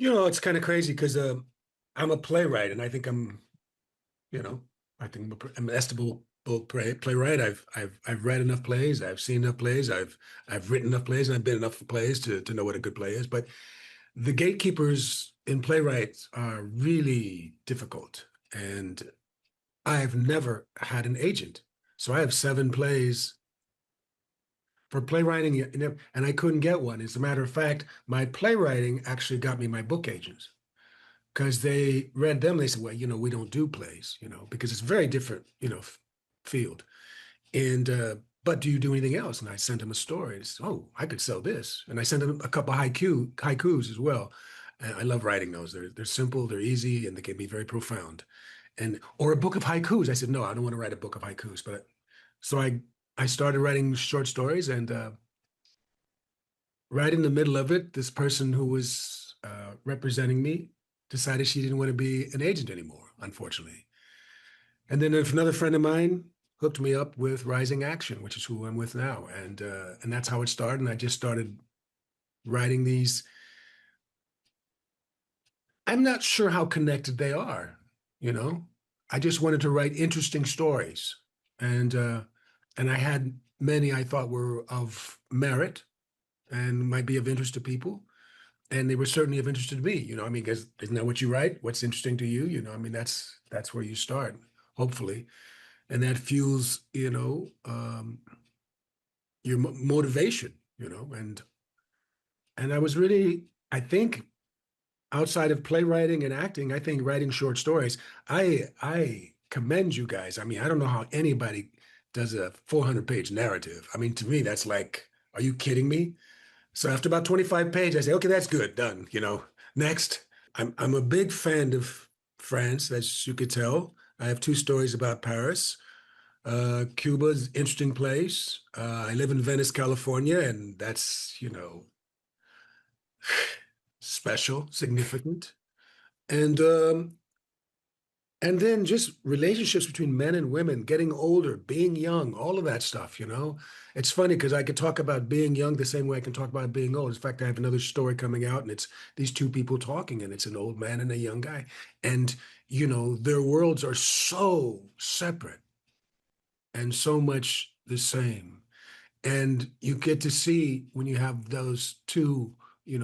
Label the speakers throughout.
Speaker 1: It's kind of crazy because I'm a playwright, and I think you know, I think I'm an estimable playwright. I've read enough plays, I've seen enough plays, I've written enough plays, and I've been enough plays to know what a good play is. But the gatekeepers in playwrights are really difficult, and I've never had an agent. So I have 7 plays for playwriting, and I couldn't get one. As a matter of fact, my playwriting actually got me my book agents because they read them. They said, well, we don't do plays, because it's a very different, field. And, but do you do anything else? And I sent them a story. Oh, I could sell this. And I sent them a couple of haikus as well. And I love writing those. They're simple, they're easy, and they can be very profound. Or a book of haikus. I said, no, I don't want to write a book of haikus. But so I started writing short stories, and right in the middle of it, this person who was representing me decided she didn't want to be an agent anymore, unfortunately. And then if another friend of mine hooked me up with Rising Action, which is who I'm with now, and that's how it started. And I just started writing these. I'm not sure how connected they are, you know. I just wanted to write interesting stories, and uh, and I had many I thought were of merit and might be of interest to people. And they were certainly of interest to me. I mean, because isn't that what you write? What's interesting to you? I mean, that's where you start, hopefully, and that fuels, your motivation. And I was really, I think, outside of playwriting and acting, I think writing short stories. I commend you guys. I mean, I don't know how anybody does a 400-page narrative. I mean, to me, that's like, are you kidding me? So after about 25 pages, I say, okay, that's good, done. Next. I'm a big fan of France, as you could tell. I have 2 stories about Paris. Cuba's an interesting place. I live in Venice, California, and that's, special, significant. And um, and then just relationships between men and women, getting older, being young, all of that stuff. It's funny because I could talk about being young the same way I can talk about being old. In fact, I have another story coming out, and it's these 2 people talking, and it's an old man and a young guy. And, their worlds are so separate and so much the same. And you get to see when you have those two,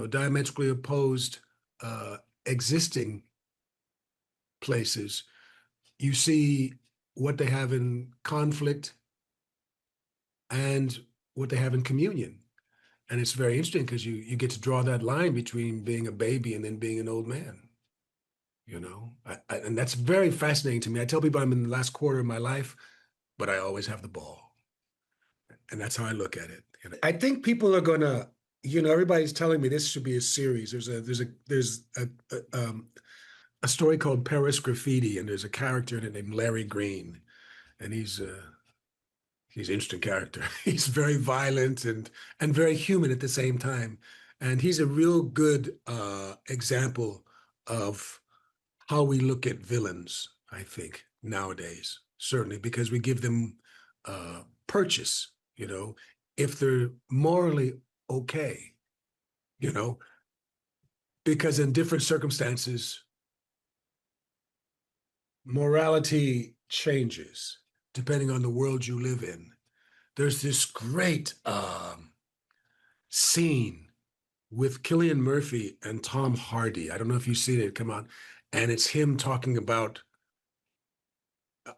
Speaker 1: diametrically opposed existing places, you see what they have in conflict and what they have in communion. And it's very interesting because you get to draw that line between being a baby and then being an old man, and that's very fascinating to me. I tell people I'm in the last quarter of my life, but I always have the ball. And that's how I look at it. I think people are gonna, everybody's telling me this should be a series. There's a story called Paris Graffiti, and there's a character in it named Larry Green, and he's an interesting character. He's very violent and very human at the same time, and he's a real good example of how we look at villains. I think nowadays, certainly because we give them purchase. If they're morally okay. You know, because in different circumstances, morality changes depending on the world you live in. There's this great scene with Cillian Murphy and Tom Hardy. I don't know if you've seen it come out, and it's him talking about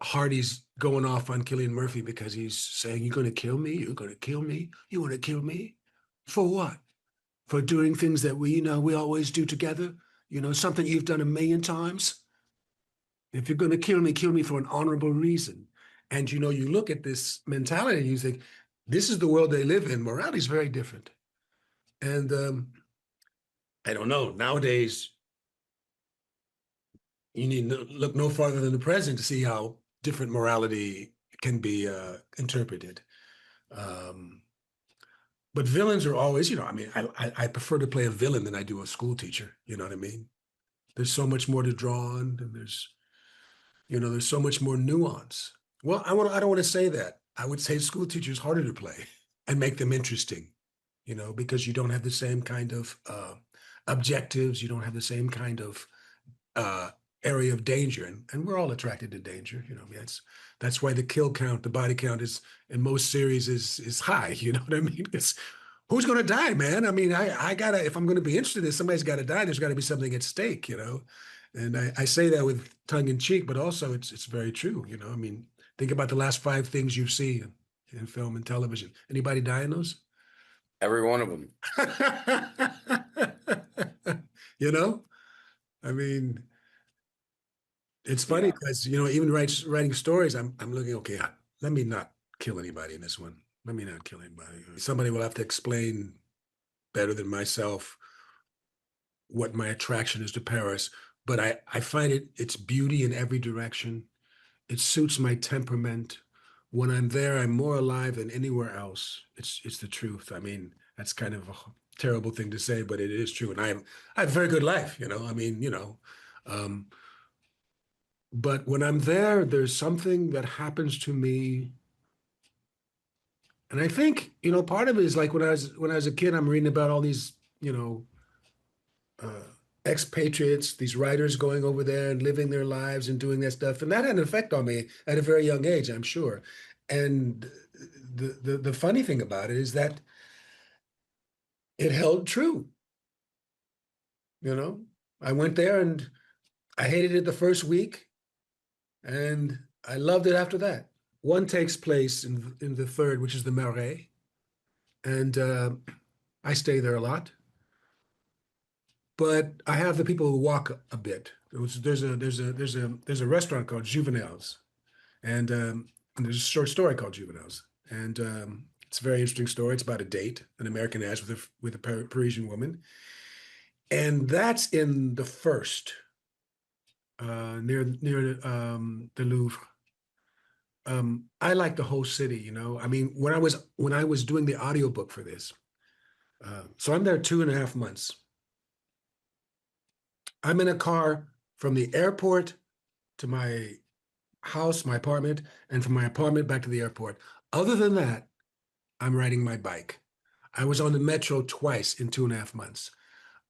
Speaker 1: Hardy's going off on Cillian Murphy because he's saying, "You're going to kill me. You're going to kill me. You want to kill me for what? For doing things that we always do together. Something you've done a million times. If you're going to kill me for an honorable reason." And you look at this mentality and you think, this is the world they live in. Morality is very different. And I don't know. Nowadays, you need to look no farther than the present to see how different morality can be interpreted. Um, but villains are always, I mean, I prefer to play a villain than I do a school teacher. You know what I mean? There's so much more to draw on, and there's so much more nuance. Well, I don't want to say that. I would say school teachers harder to play and make them interesting, because you don't have the same kind of objectives. You don't have the same kind of uh, area of danger, and we're all attracted to danger. You know, I mean, that's why the kill count, the body count is in most series is high. You know what I mean? It's who's going to die, man? I mean, I gotta if I'm going to be interested in this, somebody's got to die. There's got to be something at stake, you know. And I say that with tongue in cheek, but also it's very true. You know, I mean, think about the last five things you see in film and television. Anybody die in those?
Speaker 2: Every one of them.
Speaker 1: You know, I mean, it's funny
Speaker 2: Yeah.
Speaker 1: because even writing stories, I'm looking. Okay, let me not kill anybody in this one. Let me not kill anybody. Somebody will have to explain better than myself what my attraction is to Paris. But I find its beauty in every direction. It suits my temperament. When I'm there, I'm more alive than anywhere else. It's the truth. I mean, that's kind of a terrible thing to say, but it is true. And I have a very good life. I mean, um, but when I'm there, there's something that happens to me. And I think, part of it is like when I was a kid, I'm reading about all these, uh, expatriates, these writers going over there and living their lives and doing that stuff. And that had an effect on me at a very young age, I'm sure. And the funny thing about it is that it held true. You know, I went there and I hated it the first week, and I loved it after that. One takes place in the third, which is the Marais, and I stay there a lot. But I have the people who walk a bit. There's a restaurant called Juveniles, and there's a short story called Juveniles, and it's a very interesting story. It's about a date an American has with a Parisian woman, and that's in the first near the Louvre. I like the whole city, I mean, when I was doing the audiobook for this, so I'm there 2.5 months. I'm in a car from the airport to my house, my apartment, and from my apartment back to the airport. Other than that, I'm riding my bike. I was on the metro twice in 2.5 months.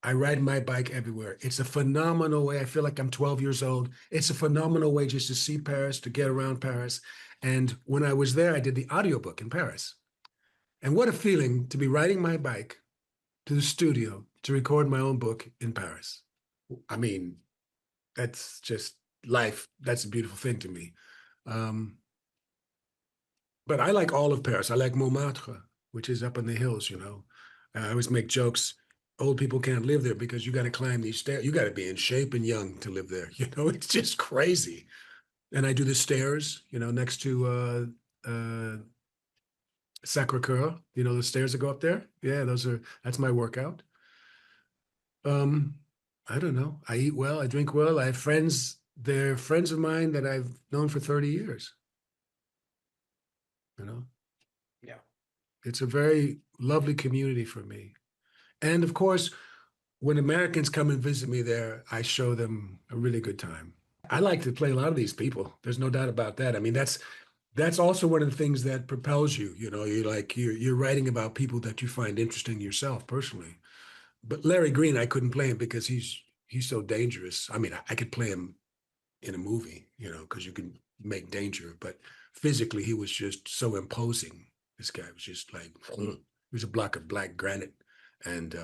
Speaker 1: I ride my bike everywhere. It's a phenomenal way. I feel like I'm 12 years old. It's a phenomenal way just to see Paris, to get around Paris. And when I was there, I did the audiobook in Paris. And what a feeling to be riding my bike to the studio to record my own book in Paris. I mean, that's just life. That's a beautiful thing to me. Um, but I like all of Paris. I like Montmartre, which is up in the hills. I always make jokes. Old people can't live there because you got to climb these stairs. You got to be in shape and young to live there. It's just crazy. And I do the stairs, next to Sacré-Cœur. The stairs that go up there. Yeah, that's my workout. Um, I don't know. I eat well. I drink well. I have friends. They're friends of mine that I've known for 30 years. You know,
Speaker 2: Yeah.
Speaker 1: it's a very lovely community for me. And of course, when Americans come and visit me there, I show them a really good time. I like to play a lot of these people. There's no doubt about that. I mean, that's also one of the things that propels you. You're writing about people that you find interesting yourself personally. But Larry Green, I couldn't play him because he's so dangerous. I mean, I could play him in a movie, because you can make danger, but physically he was just so imposing. This guy was just like he was a block of black granite, and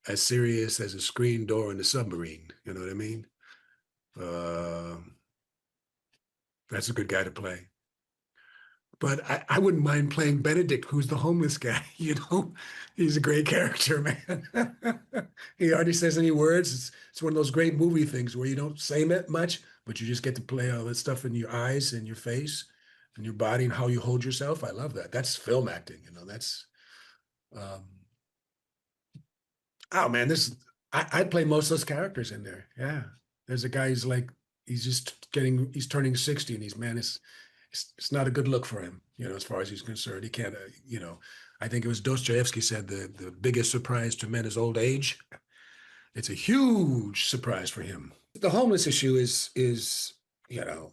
Speaker 1: as serious as a screen door in a submarine. You know what I mean? Uh, that's a good guy to play. But I wouldn't mind playing Benedict, who's the homeless guy. He's a great character, man. He hardly says any words. It's one of those great movie things where you don't say much, but you just get to play all that stuff in your eyes and your face and your body and how you hold yourself. I love that. That's film acting. That's um, oh man, I'd play most of those characters in there. Yeah, there's a guy who's like he's turning 60, and it's not a good look for him, as far as he's concerned. He can't, I think it was Dostoevsky said the biggest surprise to men is old age. It's a huge surprise for him. The homeless issue is, you know,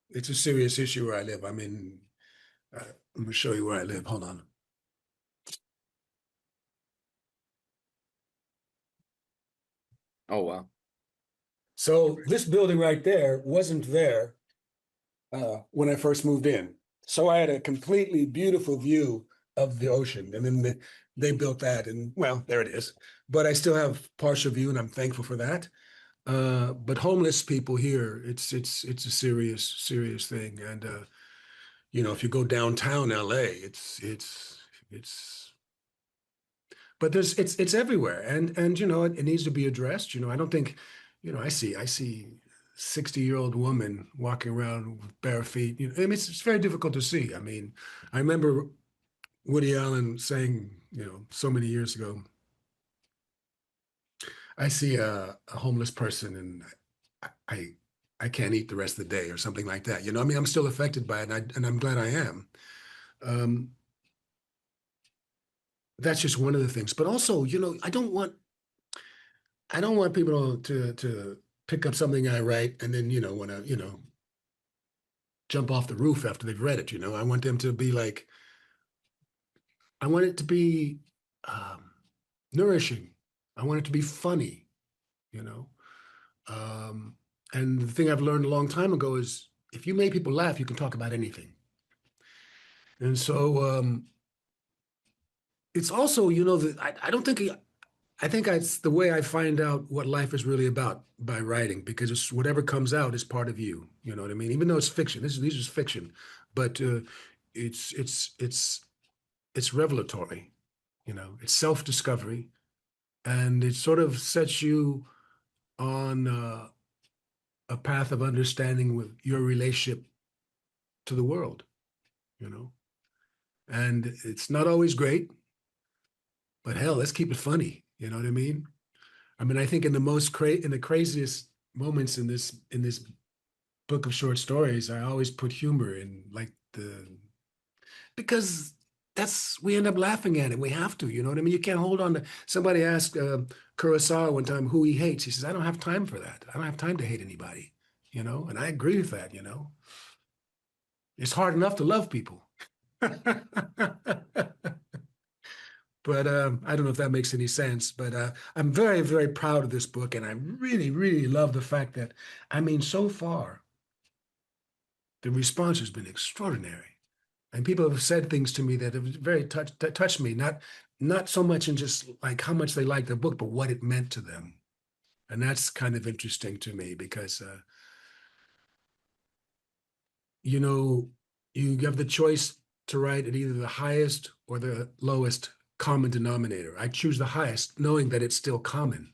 Speaker 1: it's a serious issue where I live. I'm in, I'm gonna show you where I live. Hold on.
Speaker 2: Oh, wow.
Speaker 1: So this building right there wasn't there when I first moved in. So I had a completely beautiful view of the ocean, and then they built that, and well, there it is. But I still have partial view, and I'm thankful for that. But homeless people here, it's a serious thing, and if you go downtown LA, it's but it's everywhere, and it needs to be addressed. I don't think, I see 60-year-old woman walking around with bare feet. I mean, it's very difficult to see. I mean, I remember Woody Allen saying, so many years ago, I see a homeless person and I I can't eat the rest of the day or something like that. I mean, I'm still affected by it, and I'm glad I am. Um, that's just one of the things. But also, I don't want people to pick up something I write and then want to jump off the roof after they've read it. I want them to be like, I want it to be um, nourishing. I want it to be funny. You know, um, and the thing I've learned a long time ago is if you make people laugh, you can talk about anything. And so it's also, that I don't think I think it's the way I find out what life is really about by writing, because it's whatever comes out is part of you. You know what I mean? Even though it's fiction, these is fiction, but it's revelatory. It's self-discovery, and it sort of sets you on a path of understanding with your relationship to the world. You know, and it's not always great, but hell, let's keep it funny. You know what I mean? I mean, I think in the craziest moments in this book of short stories, I always put humor in, like because we end up laughing at it. We have to, you know what I mean? You can't hold on to. Somebody asked Kurosawa one time who he hates. He says, "I don't have time for that. I don't have time to hate anybody." And I agree with that. It's hard enough to love people. But I don't know if that makes any sense. But I'm very, very proud of this book, and I really, really love the fact that, I mean, so far the response has been extraordinary, and people have said things to me that have very touched me. Not so much in just like how much they liked the book, but what it meant to them, and that's kind of interesting to me because you know you have the choice to write at either the highest or the lowest common denominator. I choose the highest, knowing that it's still common.